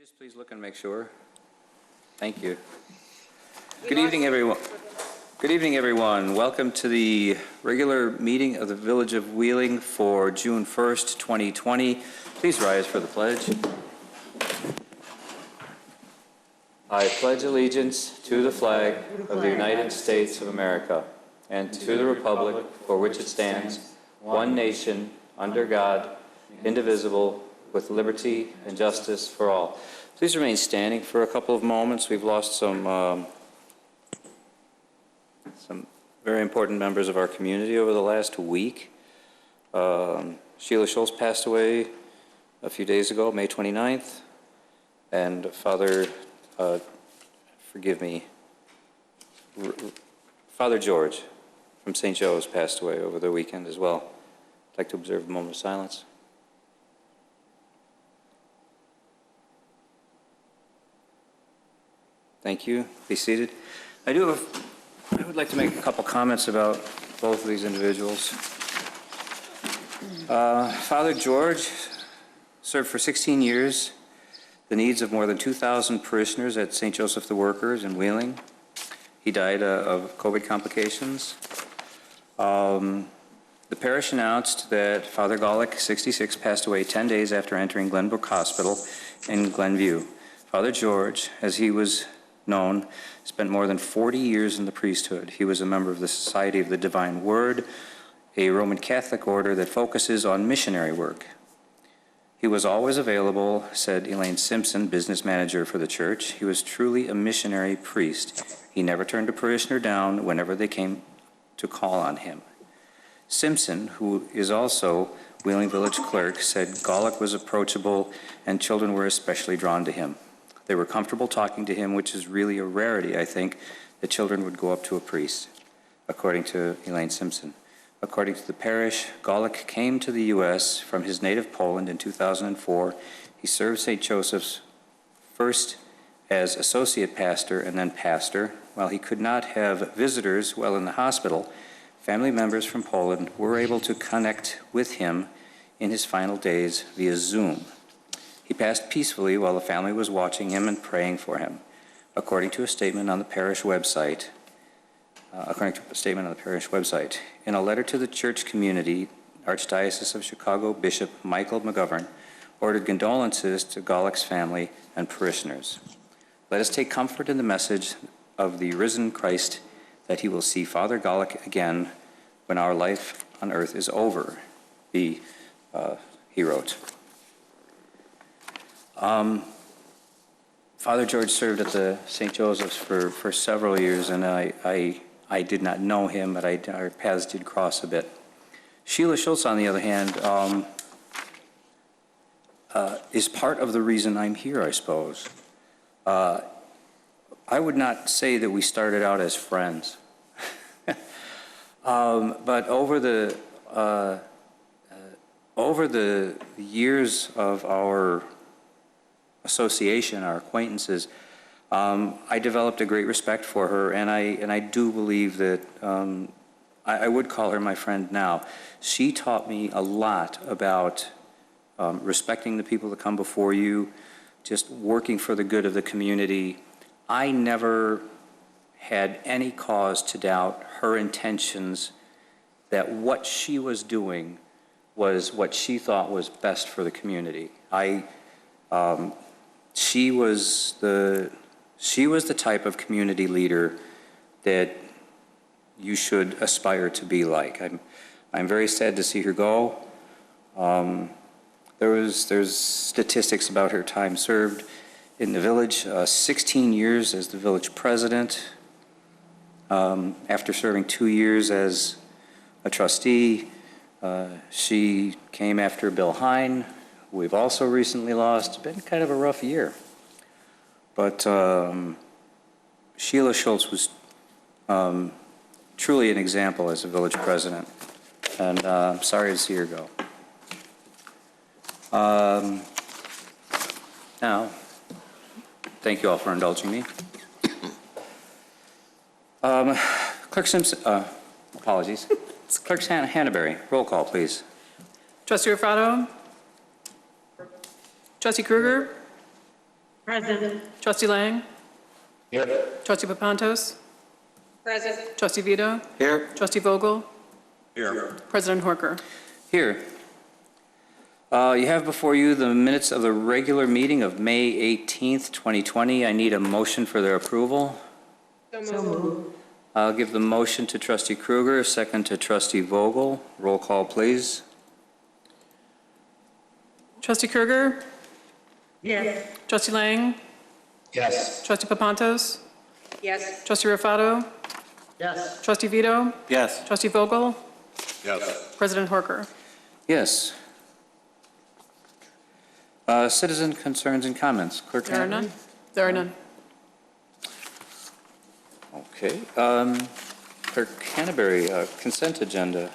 just please look and make sure? Thank you. Good evening, everyone. Good evening, everyone. Welcome to the regular meeting of the Village of Wheeling for June 1st, 2020. Please rise for the pledge. I pledge allegiance to the flag of the United States of America and to the republic for which it stands, one nation, under God, indivisible, with liberty and justice for all. Please remain standing for a couple of moments. We've lost some very important members of our community over the last week. Sheila Schultz passed away a few days ago, May 29th, and Father George from St. Joe's passed away over the weekend as well. I'd like to observe a moment of silence. Thank you. Be seated. I would like to make a couple comments about both of these individuals. Father George served for 16 years the needs of more than 2,000 parishioners at St. Joseph the Workers in Wheeling. He died of COVID complications. The parish announced that Father Golick, 66, passed away 10 days after entering Glenbrook Hospital in Glenview. Father George, as he was known, spent more than 40 years in the priesthood. He was a member of the Society of the Divine Word, a Roman Catholic order that focuses on missionary work. He was always available, said Elaine Simpson, business manager for the church. He was truly a missionary priest. He never turned a parishioner down whenever they came to call on him. Simpson, who is also Wheeling Village Clerk, said Golick was approachable and children were especially drawn to him. They were comfortable talking to him, which is really a rarity, I think, that children would go up to a priest, according to Elaine Simpson. According to the parish, Golick came to the U.S. from his native Poland in 2004. He served St. Joseph's first as associate pastor and then pastor. While he could not have visitors while in the hospital, family members from Poland were able to connect with him in his final days via Zoom. He passed peacefully while the family was watching him and praying for him. According to a statement on the parish website, in a letter to the church community, Archdiocese of Chicago Bishop Michael McGovern ordered condolences to Golick's family and parishioners. Let us take comfort in the message of the risen Christ that he will see Father Golick again when our life on earth is over, he wrote. Father George served at the St. Joseph's for several years, and I did not know him, but our paths did cross a bit. Sheila Schultz, on the other hand, is part of the reason I'm here, I suppose. I would not say that we started out as friends, but over the years of our association, our acquaintances, I developed a great respect for her, and I do believe that I would call her my friend now. She taught me a lot about respecting the people that come before you, just working for the good of the community. I never had any cause to doubt her intentions that what she was doing was what she thought was best for the community. She was the type of community leader that you should aspire to be like. I'm very sad to see her go. There's statistics about her time served in the village, 16 years as the village president. After serving 2 years as a trustee, she came after Bill Hine, who we've also recently lost. It's been kind of a rough year. But Sheila Schultz was truly an example as a village president, and I'm sorry to see her go. Now, thank you all for indulging me. Clerk Simpson, apologies. Clerk Hannaberry, roll call, please. Trustee Rufrato? Trustee Kruger? Present. Trustee Lang? Here. Trustee Papantos? Present. Trustee Vito? Here. Trustee Vogel? Here. President Horker? Here. You have before you the minutes of the regular meeting of May 18th, 2020. I need a motion for their approval. So moved. I'll give the motion to Trustee Kruger, second to Trustee Vogel. Roll call, please. Trustee Kruger? Yes. Trustee Lang? Yes. Trustee Papantos? Yes. Trustee Rufato? Yes. Trustee Vito? Yes. Trustee Vogel? Yes. President Horker? Yes. Citizen concerns and comments. Clerk There are Canterbury? none? There are none. Okay. Clerk Canterbury, consent agenda.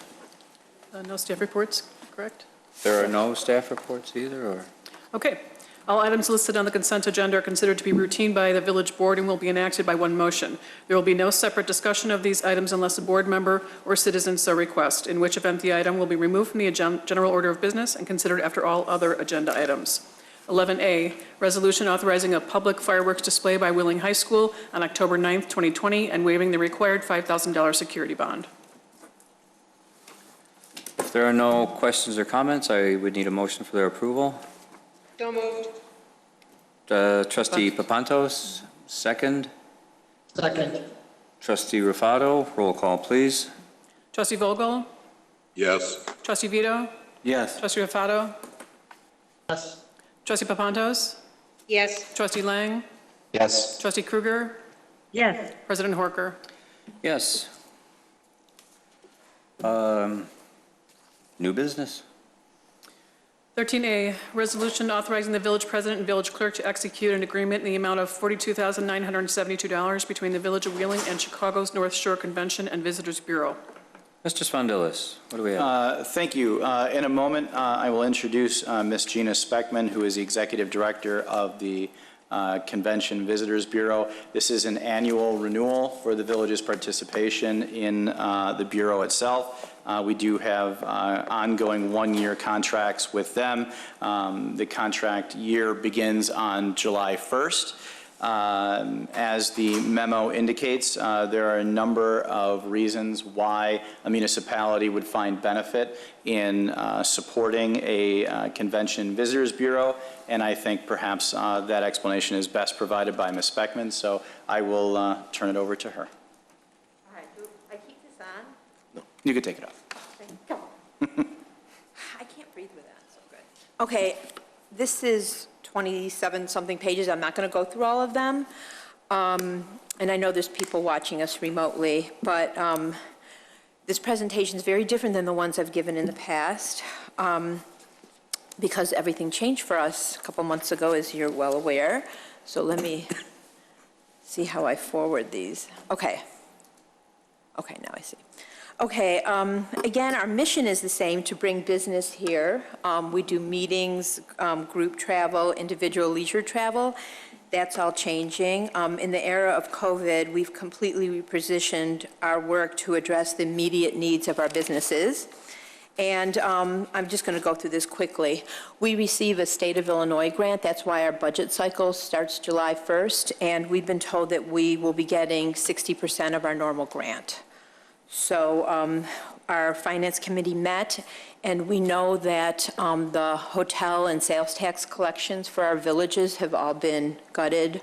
No staff reports, correct? There are no staff reports either, or? Okay. All items listed on the consent agenda are considered to be routine by the village board and will be enacted by one motion. There will be no separate discussion of these items unless a board member or citizen so request, in which event the item will be removed from the general order of business and considered after all other agenda items. 11A, resolution authorizing a public fireworks display by Wheeling High School on October 9th, 2020, and waiving the required $5,000 security bond. If there are no questions or comments, I would need a motion for their approval. So moved. Trustee Papantos, second. Second. Trustee Rufato, roll call, please. Trustee Vogel? Yes. Trustee Vito? Yes. Trustee Rufato? Yes. Trustee Papantos? Yes. Trustee Lang? Yes. Trustee Kruger? Yes. President Horker? Yes. New business. 13A, resolution authorizing the village president and village clerk to execute an agreement in the amount of $42,972 between the Village of Wheeling and Chicago's North Shore Convention and Visitors Bureau. Mr. Spondilis, what do we have? Thank you. In a moment, I will introduce Ms. Gina Speckman, who is the Executive Director of the Convention Visitors Bureau. This is an annual renewal for the village's participation in the Bureau itself. We do have ongoing one-year contracts with them. The contract year begins on July 1st. As the memo indicates, there are a number of reasons why a municipality would find benefit in supporting a Convention Visitors Bureau, and I think perhaps that explanation is best provided by Ms. Speckman, so I will turn it over to her. All right, do I keep this on? No, you can take it off. Come on. I can't breathe with that, so good. Okay, this is 27-something pages. I'm not going to go through all of them. And I know there's people watching us remotely, but this presentation is very different than the ones I've given in the past because everything changed for us a couple months ago, as you're well aware. So let me see how I forward these. Okay. Okay, now I see. Okay, again, our mission is the same, to bring business here. We do meetings, group travel, individual leisure travel. That's all changing. In the era of COVID, we've completely repositioned our work to address the immediate needs of our businesses. And I'm just going to go through this quickly. We receive a State of Illinois grant. That's why our budget cycle starts July 1st. And we've been told that we will be getting 60% of our normal grant. So our finance committee met, and we know that the hotel and sales tax collections for our villages have all been gutted,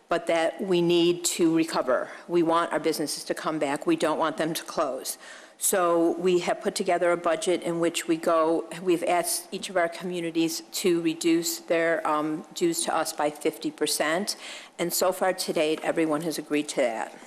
but that we need to recover. We want our businesses to come back. We don't want them to close. So we have put together a budget in which we've asked each of our communities to reduce their dues to us by 50%. And so far to date, everyone has agreed to that.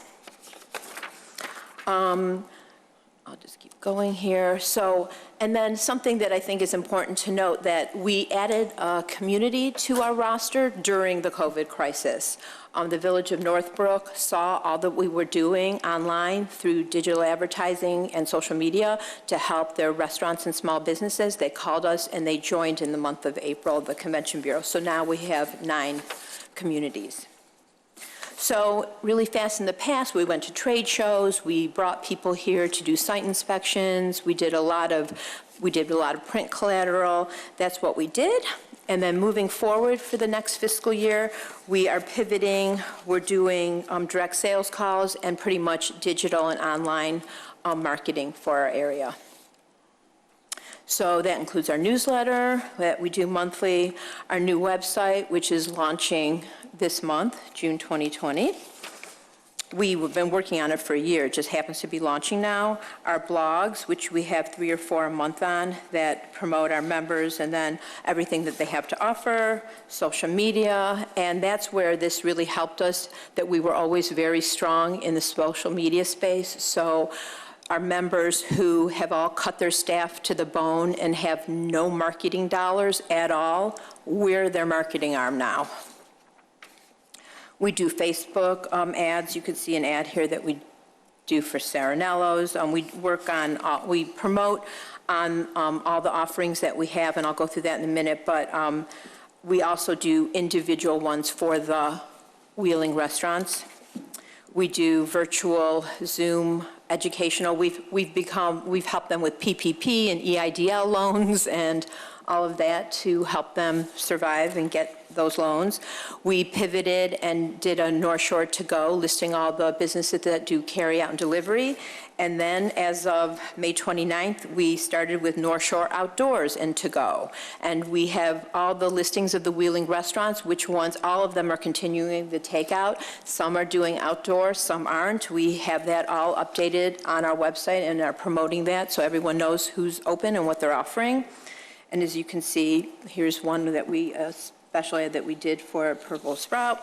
I'll just keep going here. So, and then something that I think is important to note, that we added a community to our roster during the COVID crisis. The Village of Northbrook saw all that we were doing online through digital advertising and social media to help their restaurants and small businesses. They called us and they joined in the month of April, the Convention Bureau. So now we have 9 communities. So really fast, in the past, we went to trade shows, we brought people here to do site inspections, we did a lot of print collateral. That's what we did. And then moving forward for the next fiscal year, we are pivoting. We're doing direct sales calls and pretty much digital and online marketing for our area. So that includes our newsletter that we do monthly, our new website, which is launching this month, June 2020. We've been working on it for a year. It just happens to be launching now. Our blogs, which we have 3 or 4 a month on, that promote our members and then everything that they have to offer, social media, and that's where this really helped us, that we were always very strong in the social media space. So our members who have all cut their staff to the bone and have no marketing dollars at all, we're their marketing arm now. We do Facebook ads. You can see an ad here that we do for Saranello's. We work on, we promote on all the offerings that we have, and I'll go through that in a minute, but we also do individual ones for the Wheeling restaurants. We do virtual Zoom educational. We've helped them with PPP and EIDL loans and all of that to help them survive and get those loans. We pivoted and did a North Shore to go, listing all the businesses that do carry out and delivery. And then as of May 29th, we started with North Shore Outdoors and to go. And we have all the listings of the Wheeling restaurants, which ones, all of them are continuing the takeout. Some are doing outdoor, some aren't. We have that all updated on our website and are promoting that so everyone knows who's open and what they're offering. And as you can see, here's one that we, a special ad that we did for Purple Sprout.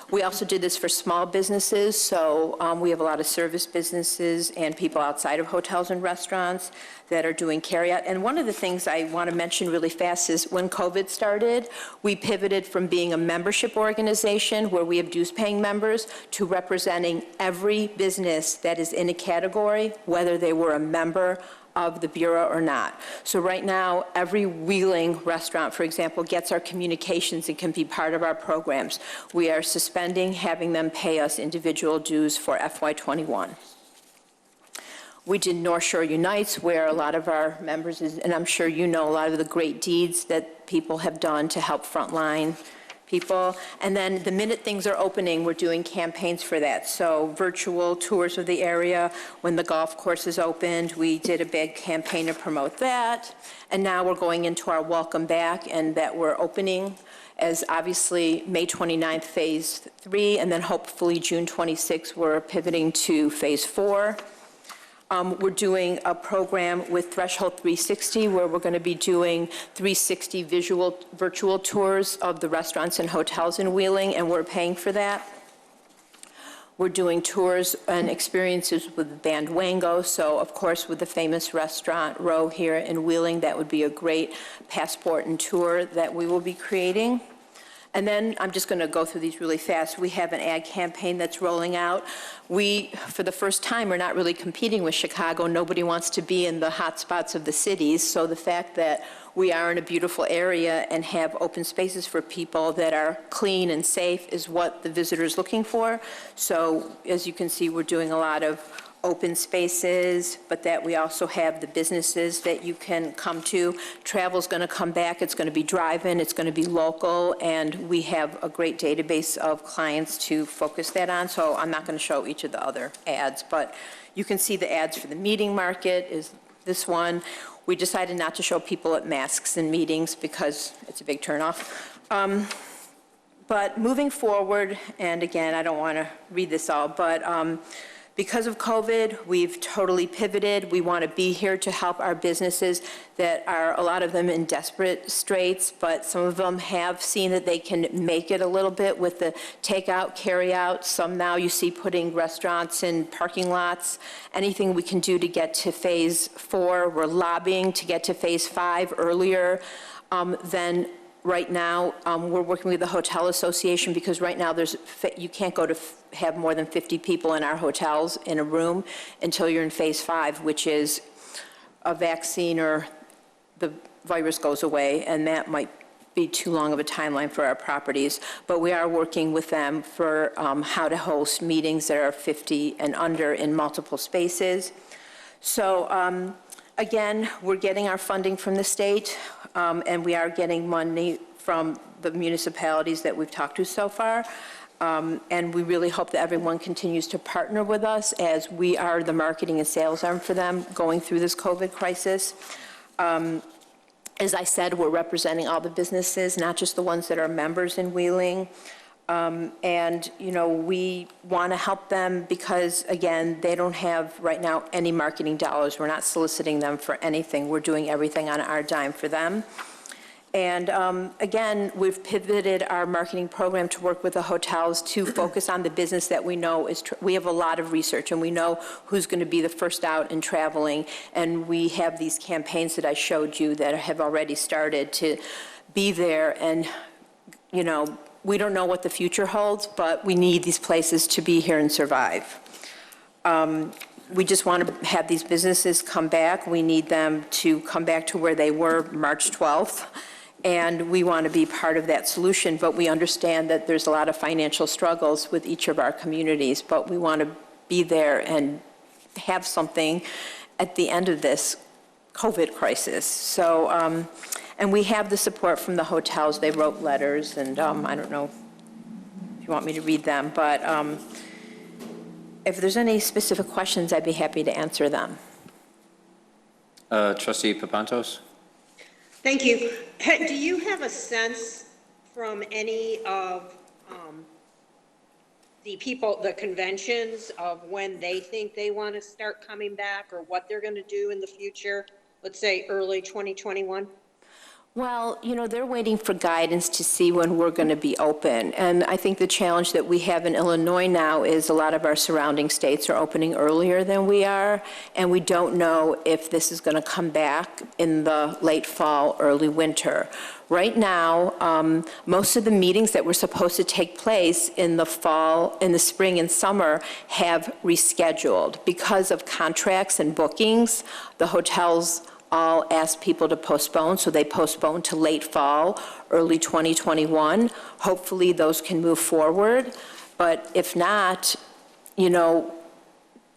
We also did this for small businesses, so we have a lot of service businesses and people outside of hotels and restaurants that are doing carryout. And one of the things I want to mention really fast is when COVID started, we pivoted from being a membership organization where we have dues-paying members to representing every business that is in a category, whether they were a member of the Bureau or not. So right now, every Wheeling restaurant, for example, gets our communications and can be part of our programs. We are suspending having them pay us individual dues for FY21. We did North Shore Unites, where a lot of our members, and I'm sure you know a lot of the great deeds that people have done to help frontline people. And then the minute things are opening, we're doing campaigns for that. So virtual tours of the area. When the golf course is opened, we did a big campaign to promote that. And now we're going into our welcome back, and that we're opening as obviously May 29th, phase 3, and then hopefully June 26th, we're pivoting to phase 4. We're doing a program with Threshold 360 where we're going to be doing 360 virtual tours of the restaurants and hotels in Wheeling, and we're paying for that. We're doing tours and experiences with Band Wango, so of course with the famous restaurant row here in Wheeling, that would be a great passport and tour that we will be creating. And then I'm just going to go through these really fast. We have an ad campaign that's rolling out. We, for the first time, are not really competing with Chicago. Nobody wants to be in the hot spots of the cities. So the fact that we are in a beautiful area and have open spaces for people that are clean and safe is what the visitor is looking for. So as you can see, we're doing a lot of open spaces, but that we also have the businesses that you can come to. Travel's going to come back. It's going to be drive-in. It's going to be local, and we have a great database of clients to focus that on. So I'm not going to show each of the other ads, but you can see the ads for the meeting market is this one. We decided not to show people at masks in meetings because it's a big turnoff. But moving forward, and again, I don't want to read this all, but because of COVID, we've totally pivoted. We want to be here to help our businesses that are, a lot of them in desperate straits, but some of them have seen that they can make it a little bit with the takeout, carry out. Some now you see putting restaurants in parking lots. Anything we can do to get to phase 4. We're lobbying to get to phase 5 earlier than right now. We're working with the Hotel Association because right now you can't go to have more than 50 people in our hotels in a room until you're in phase 5, which is a vaccine or the virus goes away, and that might be too long of a timeline for our properties. But we are working with them for how to host meetings that are 50 and under in multiple spaces. So again, we're getting our funding from the state. and we are getting money from the municipalities that we've talked to so far. And we really hope that everyone continues to partner with us as we are the marketing and sales arm for them going through this COVID crisis. As I said, we're representing all the businesses, not just the ones that are members in Wheeling. And, you know, we want to help them because, again, they don't have right now any marketing dollars. We're not soliciting them for anything. We're doing everything on our dime for them. And again, we've pivoted our marketing program to work with the hotels to focus on the business that we know is, we have a lot of research and we know who's going to be the first out and traveling. And we have these campaigns that I showed you that have already started to be there. And, you know, we don't know what the future holds, but we need these places to be here and survive. We just want to have these businesses come back. We need them to come back to where they were March 12th. And we want to be part of that solution, but we understand that there's a lot of financial struggles with each of our communities, but we want to be there and have something at the end of this COVID crisis. So, and we have the support from the hotels. They wrote letters, and I don't know if you want me to read them, but if there's any specific questions, I'd be happy to answer them. Trustee Papantos? Thank you. Do you have a sense from any of the people, the conventions, of when they think they want to start coming back or what they're going to do in the future, let's say early 2021? Well, you know, they're waiting for guidance to see when we're going to be open. And I think the challenge that we have in Illinois now is a lot of our surrounding states are opening earlier than we are, and we don't know if this is going to come back in the late fall, early winter. Right now, most of the meetings that were supposed to take place in the fall, in the spring and summer have rescheduled. Because of contracts and bookings, the hotels all asked people to postpone, so they postponed to late fall, early 2021. Hopefully those can move forward, but if not, you know,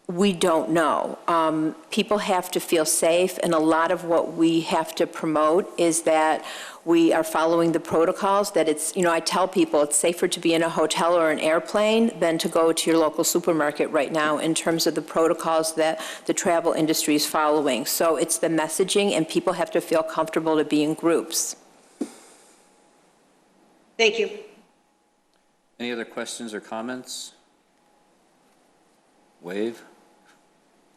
we don't know. People have to feel safe, and a lot of what we have to promote is that we are following the protocols, that it's, you know, I tell people it's safer to be in a hotel or an airplane than to go to your local supermarket right now in terms of the protocols that the travel industry is following. So it's the messaging, and people have to feel comfortable to be in groups. Thank you. Any other questions or comments? Wave?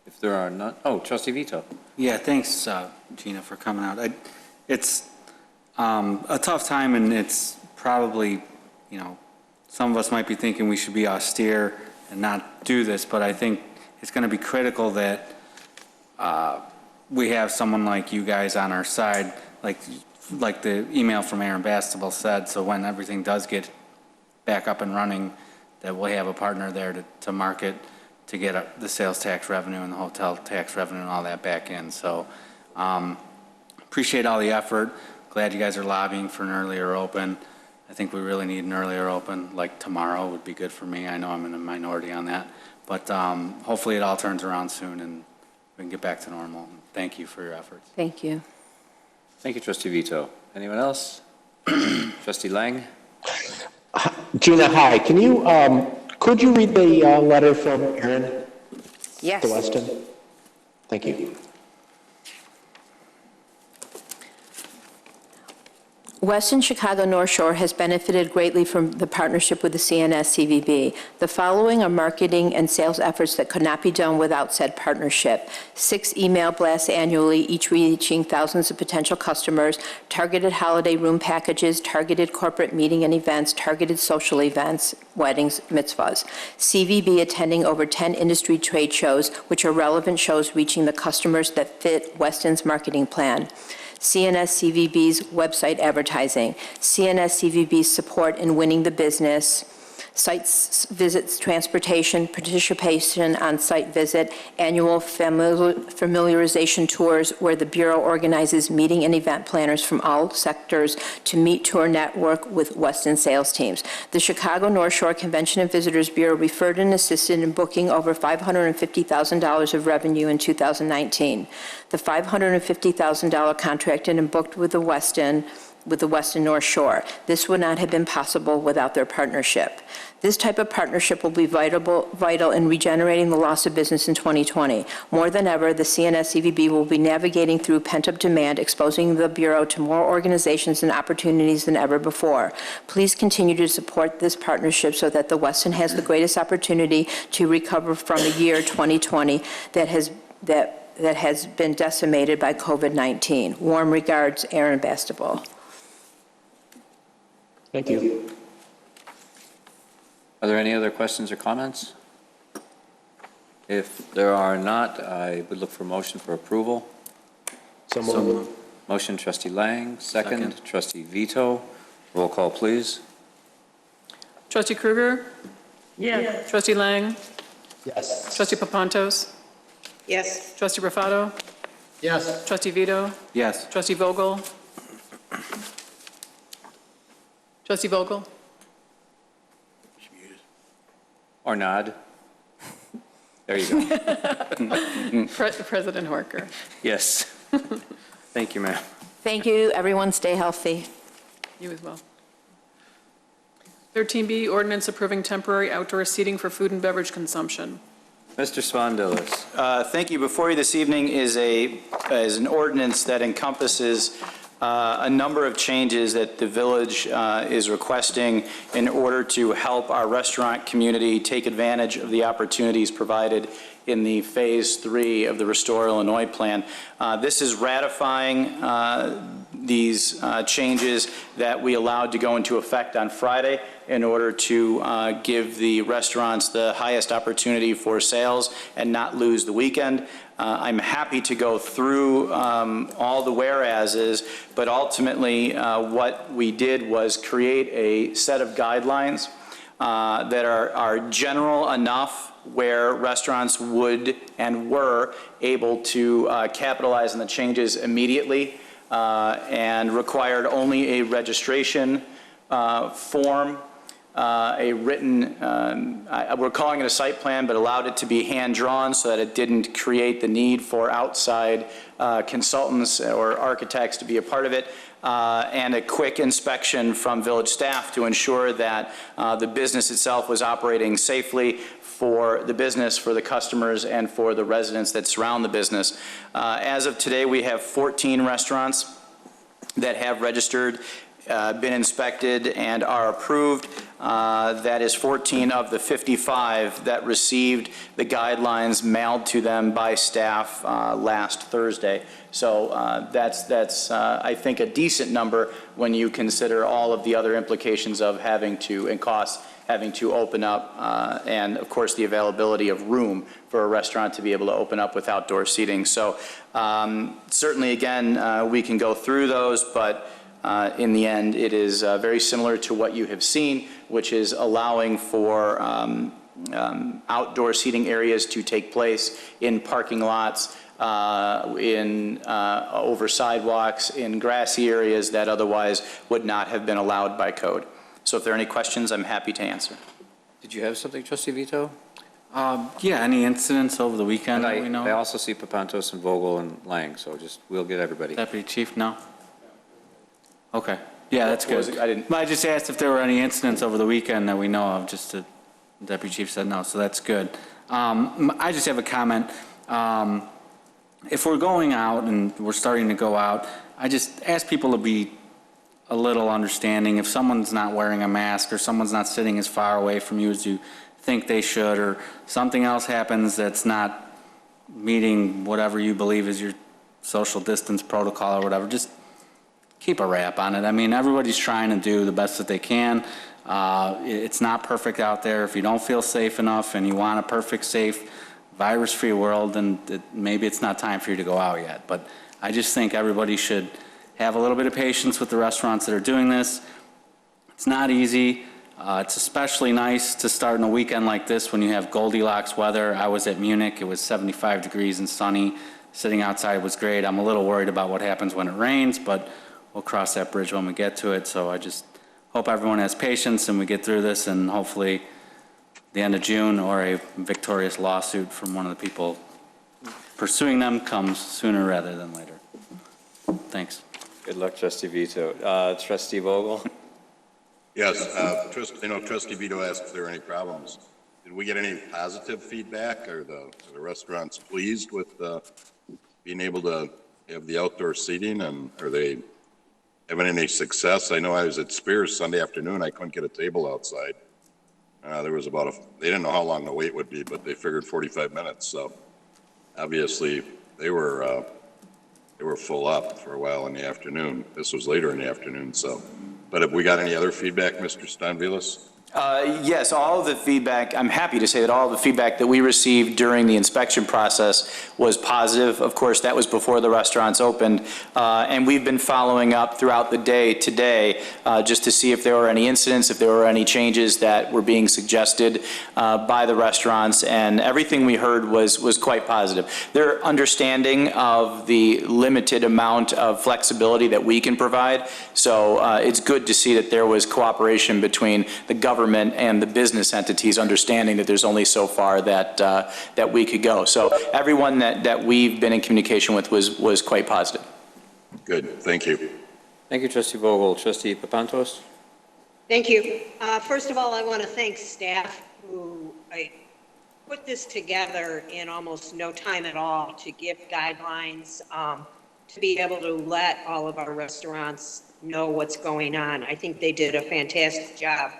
If there are none, oh, Trustee Vito. Yeah, thanks, Gina, for coming out. It's a tough time, and it's probably, you know, some of us might be thinking we should be austere and not do this, but I think it's going to be critical that we have someone like you guys on our side, like the email from Aaron Bastable said, so when everything does get back up and running, that we'll have a partner there to market, to get the sales tax revenue and the hotel tax revenue and all that back in. So appreciate all the effort. Glad you guys are lobbying for an earlier open. I think we really need an earlier open, like tomorrow would be good for me. I know I'm in a minority on that, but hopefully it all turns around soon and we can get back to normal. Thank you for your efforts. Thank you. Thank you, Trustee Vito. Anyone else? Trustee Lang? Gina, hi. Can you, could you read the letter from Aaron? Yes. To Weston? Thank you. Weston Chicago North Shore has benefited greatly from the partnership with the CNS-CVB. The following are marketing and sales efforts that could not be done without said partnership. 6 email blasts annually, each reaching thousands of potential customers, targeted holiday room packages, targeted corporate meeting and events, targeted social events, weddings, mitzvahs. CVB attending over 10 industry trade shows, which are relevant shows reaching the customers that fit Weston's marketing plan. CNS-CVB's website advertising, CNS-CVB's support in winning the business, Sites visits, transportation, participation on site visit, annual familiarization tours where the Bureau organizes meeting and event planners from all sectors to meet, tour, network with Weston sales teams. The Chicago North Shore Convention and Visitors Bureau referred and assisted in booking over $550,000 of revenue in 2019. The $550,000 contracted and booked with the Weston North Shore. This would not have been possible without their partnership. This type of partnership will be vital in regenerating the loss of business in 2020. More than ever, the CNS-CVB will be navigating through pent-up demand, exposing the Bureau to more organizations and opportunities than ever before. Please continue to support this partnership so that the Weston has the greatest opportunity to recover from the year 2020 that has been decimated by COVID-19. Warm regards, Aaron Bastable. Thank you. Are there any other questions or comments? If there are not, I would look for a motion for approval. So moved. Motion, trustee Lang, second, trustee Vito. Roll call, please. Trustee Krueger? Yes. Trustee Lang? Yes. Trustee Papantos? Yes. Trustee Rufato? Yes. Trustee Vito? Yes. Trustee Vogel? Trustee Vogel? Or nod. There you go. President Horker? Yes. Thank you, ma'am. Thank you, everyone. Stay healthy. You as well. 13B, ordinance approving temporary outdoor seating for food and beverage consumption. Mr. Spondelis. Thank you. Before you this evening is an ordinance that encompasses a number of changes that the village is requesting in order to help our restaurant community take advantage of the opportunities provided in the Phase 3 of the Restore Illinois Plan. This is ratifying these changes that we allowed to go into effect on Friday in order to give the restaurants the highest opportunity for sales and not lose the weekend. I'm happy to go through all the whereases, but ultimately what we did was create a set of guidelines that are general enough where restaurants would and were able to capitalize on the changes immediately and required only a registration form, a written, we're calling it a site plan, but allowed it to be hand-drawn so that it didn't create the need for outside consultants or architects to be a part of it, and a quick inspection from village staff to ensure that the business itself was operating safely for the business, for the customers, and for the residents that surround the business. As of today, we have 14 restaurants that have registered, been inspected, and are approved. That is 14 of the 55 that received the guidelines mailed to them by staff last Thursday. So that's I think, a decent number when you consider all of the other implications of having to, and costs, having to open up, and of course the availability of room for a restaurant to be able to open up with outdoor seating. So certainly, again, we can go through those, but in the end, it is very similar to what you have seen, which is allowing for outdoor seating areas to take place in parking lots, over sidewalks, in grassy areas that otherwise would not have been allowed by code. So if there are any questions, I'm happy to answer. Did you have something, trustee Vito? Yeah, any incidents over the weekend that we know? I also see Papantos and Vogel and Lang, so we'll get everybody. Deputy Chief, no? Okay. Yeah, that's What was good. it? I didn't. I just asked if there were any incidents over the weekend that we know of, just the Deputy Chief said no, so that's good. I just have a comment. If we're going out and we're starting to go out, I just ask people to be a little understanding. If someone's not wearing a mask or someone's not sitting as far away from you as you think they should, or something else happens that's not meeting whatever you believe is your social distance protocol or whatever, just keep a wrap on it. I mean, everybody's trying to do the best that they can. It's not perfect out there. If you don't feel safe enough and you want a perfect, safe, virus-free world, then maybe it's not time for you to go out yet. But I just think everybody should have a little bit of patience with the restaurants that are doing this. It's not easy. It's especially nice to start in a weekend like this when you have Goldilocks weather. I was at Munich, it was 75 degrees and sunny. Sitting outside was great. I'm a little worried about what happens when it rains, but we'll cross that bridge when we get to it. So I just hope everyone has patience and we get through this, and hopefully the end of June or a victorious lawsuit from one of the people pursuing them comes sooner rather than later. Thanks. Good luck, Trustee Vito. Trustee Vogel? Yes, Trustee Vito asked if there were any problems. Did we get any positive feedback? Are the restaurants pleased with being able to have the outdoor seating, and are they having any success? I know I was at Spears Sunday afternoon. I couldn't get a table outside. There was they didn't know how long the wait would be, but they figured 45 minutes. So obviously they were full up for a while in the afternoon. This was later in the afternoon. So, but have we got any other feedback, Mr. Stanvilas? Yes, all of the feedback, I'm happy to say that all of the feedback that we received during the inspection process was positive. Of course, that was before the restaurants opened, and we've been following up throughout the day today just to see if there were any incidents, if there were any changes that were being suggested by the restaurants, and everything we heard was quite positive. Their understanding of the limited amount of flexibility that we can provide, so it's good to see that there was cooperation between the government and the business entities, understanding that there's only so far that we could go. So everyone that we've been in communication with was quite positive. Good, thank you. Thank you, Trustee Vogel. Trustee Papantos? Thank you. First of all, I want to thank staff who put this together in almost no time at all to give guidelines, to be able to let all of our restaurants know what's going on. I think they did a fantastic job.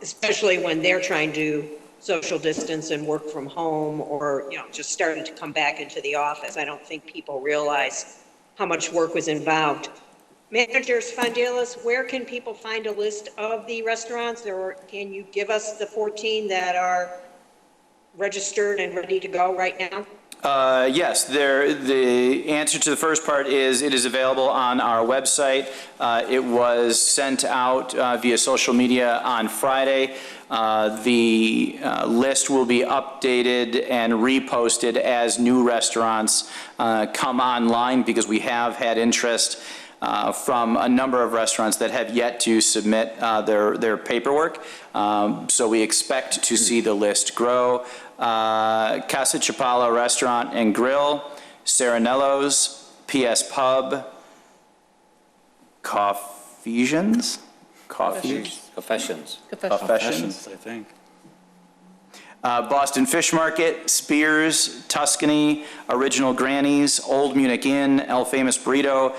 Especially when they're trying to social distance and work from home, or, just starting to come back into the office. I don't think people realize how much work was involved. Manager Spandelis, where can people find a list of the restaurants, or can you give us the 14 that are registered and ready to go right now? Yes, the answer to the first part is it is available on our website. It was sent out via social media on Friday. The list will be updated and reposted as new restaurants come online, because we have had interest from a number of restaurants that have yet to submit their paperwork. So we expect to see the list grow. Casa Chapala Restaurant and Grill, Serenello's, PS Pub, Confessions, I think. Boston Fish Market, Spears, Tuscany, Original Granny's, Old Munich Inn, El Famous Burrito,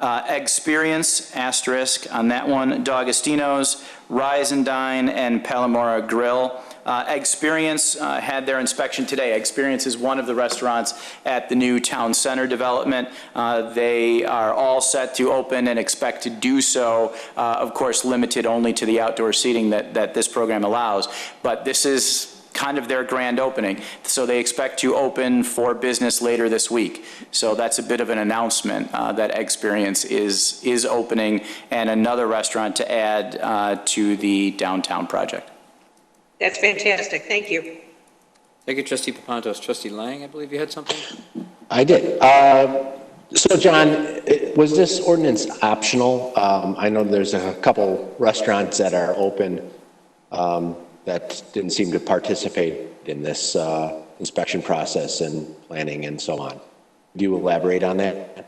Experience, asterisk on that one, D'Agostino's, Rise and Dine, and Palomora Grill. Experience had their inspection today. Experience is one of the restaurants at the new town center development. They are all set to open and expect to do so, of course, limited only to the outdoor seating that this program allows. But this is kind of their grand opening. So they expect to open for business later this week. So that's a bit of an announcement that Experience is opening, and another restaurant to add to the downtown project. That's fantastic. Thank you. Thank you, Trustee Papantos. Trustee Lang, I believe you had something? I did. So, John, was this ordinance optional? I know there's a couple restaurants that are open that didn't seem to participate in this inspection process and planning and so on. Do you elaborate on that?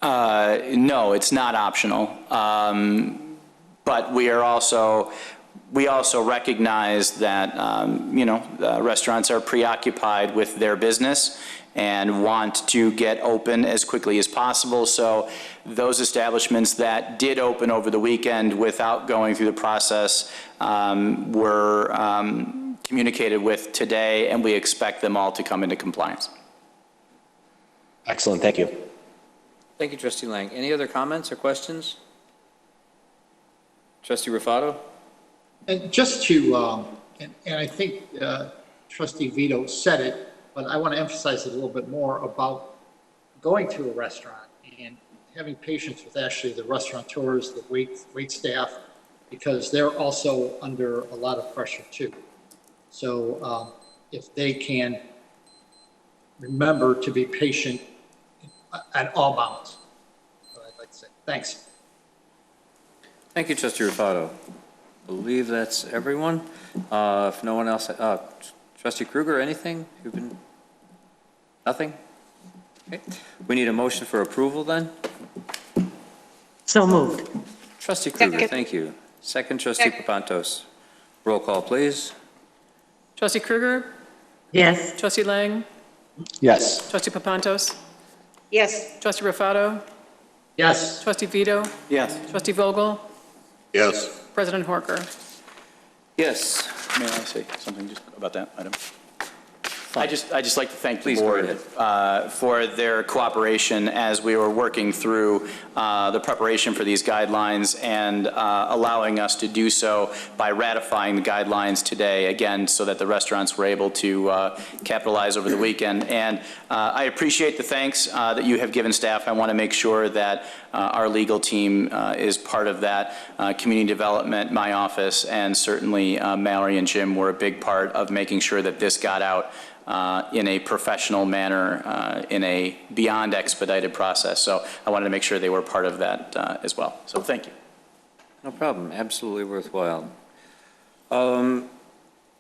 No, it's not optional. But we also recognize that, restaurants are preoccupied with their business and want to get open as quickly as possible. So those establishments that did open over the weekend without going through the process were communicated with today, and we expect them all to come into compliance. Excellent, thank you. Thank you, Trustee Lang. Any other comments or questions? Trustee Rufato? And just to, and I think Trustee Vito said it, but I want to emphasize it a little bit more about going to a restaurant and having patience with actually the restaurateurs, the wait staff, because they're also under a lot of pressure too. So if they can remember to be patient at all bounds, that's what I'd like to say. Thanks. Thank you, Trustee Rufato. I believe that's everyone. If no one else, Trustee Kruger, anything? You've been, nothing? Okay. We need a motion for approval then. So moved. Trustee Kruger, Second. thank you. Second, Trustee Papantos. Roll call, please. Trustee Kruger? Yes. Trustee Lang? Yes. Trustee Papantos? Yes, Trustee Rufato? Yes. Trustee Vito? Yes. Trustee Vogel? Yes. President Horker? Yes. May I say something just about that item? I just like to thank the Please go board for their cooperation as we were working through the preparation for these guidelines and allowing us to do so by ratifying the guidelines today, again, so that the restaurants were able to capitalize over the weekend. And I appreciate the thanks that you have given staff. I want to make sure that our legal team is part of that. Community development, my office, and certainly Mallory and Jim were a big part of making sure that this got out in a professional manner, in a beyond expedited process. So I wanted to make sure they were part of that as well. So thank you. No problem. Absolutely worthwhile.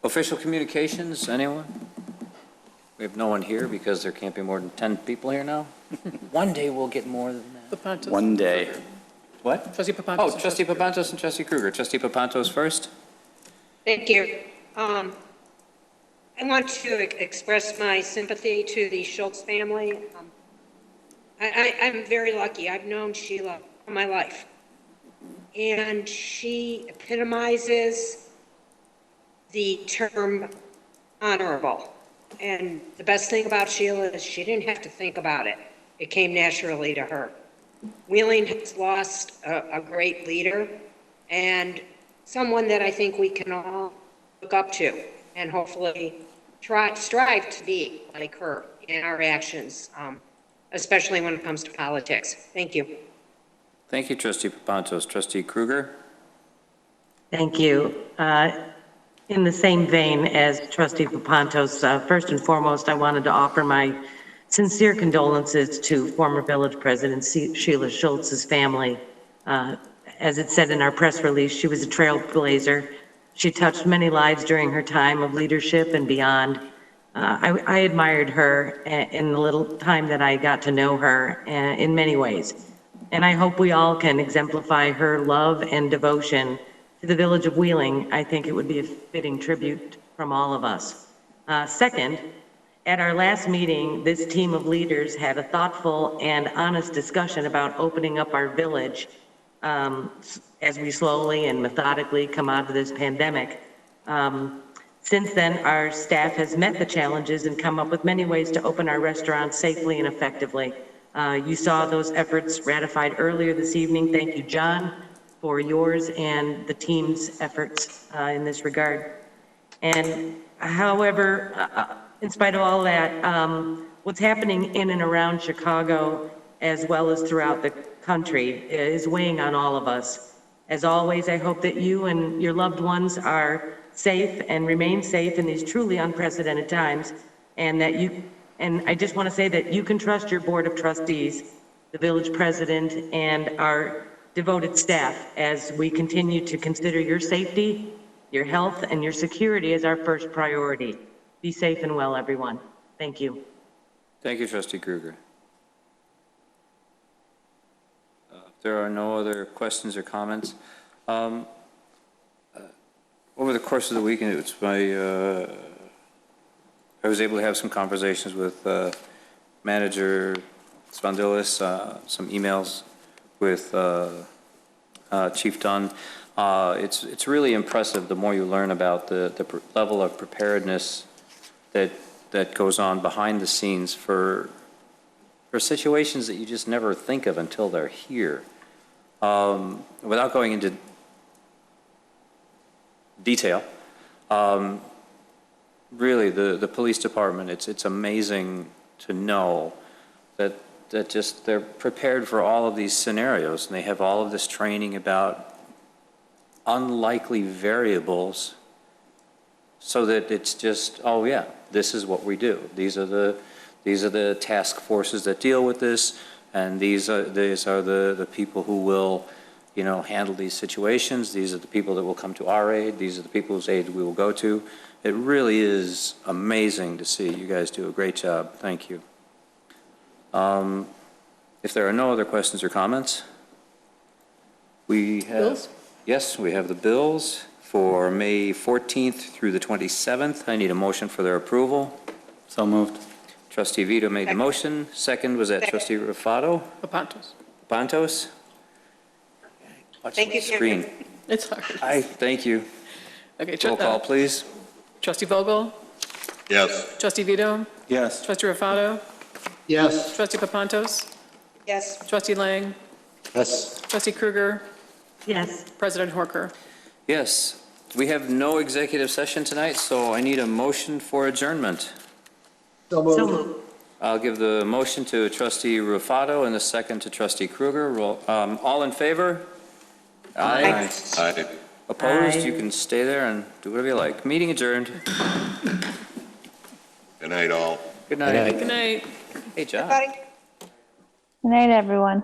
Official communications, anyone? We have no one here because there can't be more than 10 people here now. One day we'll get more than that. Papantos? One day. What? Trustee Papantos? Oh, Trustee Papantos and Trustee Kruger. Trustee Papantos first. thank you. I want to express my sympathy to the Schultz family. I'm very lucky. I've known Sheila all my life. And she epitomizes the term honorable. And the best thing about Sheila is she didn't have to think about it. It came naturally to her. Wheeling has lost a great leader and someone that I think we can all look up to and hopefully strive to be like her in our actions, especially when it comes to politics. Thank you. Thank you, Trustee Papantos. Trustee Kruger? Thank you. In the same vein as Trustee Papantos, first and foremost, I wanted to offer my sincere condolences to former village president Sheila Schultz's family. As it said in our press release, she was a trailblazer. She touched many lives during her time of leadership and beyond. I admired her in the little time that I got to know her in many ways. And I hope we all can exemplify her love and devotion to the village of Wheeling. I think it would be a fitting tribute from all of us. Second, at our last meeting, this team of leaders had a thoughtful and honest discussion about opening up our village as we slowly and methodically come out of this pandemic. Since then, our staff has met the challenges and come up with many ways to open our restaurants safely and effectively. You saw those efforts ratified earlier this evening. Thank you, John, for yours and the team's efforts in this regard. And however, in spite of all that, what's happening in and around Chicago, as well as throughout the country, is weighing on all of us. As always, I hope that you and your loved ones are safe and remain safe in these truly unprecedented times, and that I just want to say that you can trust your board of trustees, the village president, and our devoted staff as we continue to consider your safety, your health, and your security as our first priority. Be safe and well, everyone. Thank you. Thank you, Trustee Kruger. If there are no other questions or comments, over the course of the weekend, it's I was able to have some conversations with Manager Spondilis, some emails with Chief Dunn. It's really impressive the more you learn about the level of preparedness that goes on behind the scenes for situations that you just never think of until they're here. Without going into detail, really the police department, it's amazing to know that just they're prepared for all of these scenarios, and they have all of this training about unlikely variables so that it's just, oh yeah, this is what we do. These are the task forces that deal with this, and these are the people who will, you know, handle these situations. These are the people that will come to our aid. These are the people whose aid we will go to. It really is amazing to see. You guys do a great job. Thank you. If there are no other questions or comments, we have... Bills? Yes, we have the bills for May 14th through the 27th. I need a motion for their approval. So moved. Trustee Vito made the motion. Second, was that Trustee Rufato? Papantos. Pantos? Watch Thank my you, Chairman. screen. It's hard. Thank you. Okay, Roll call, please. Trustee Vogel? Yes. Trustee Vito? Yes. Trustee Rufato? Yes, Trustee Papantos? Yes, Trustee Lang? Yes. Trustee Krueger? Yes. President Horker? Yes, we have no executive session tonight, so I need a motion for adjournment. so So moved. moved. I'll give the motion to Trustee Rufato and the second to Trustee Krueger. All in favor? Aye. Aye. Opposed? Aye. You can stay there and do whatever you like. Meeting adjourned. Good night, all. Good Good night. night. Good night. Hey, John. everybody. Good night, everyone.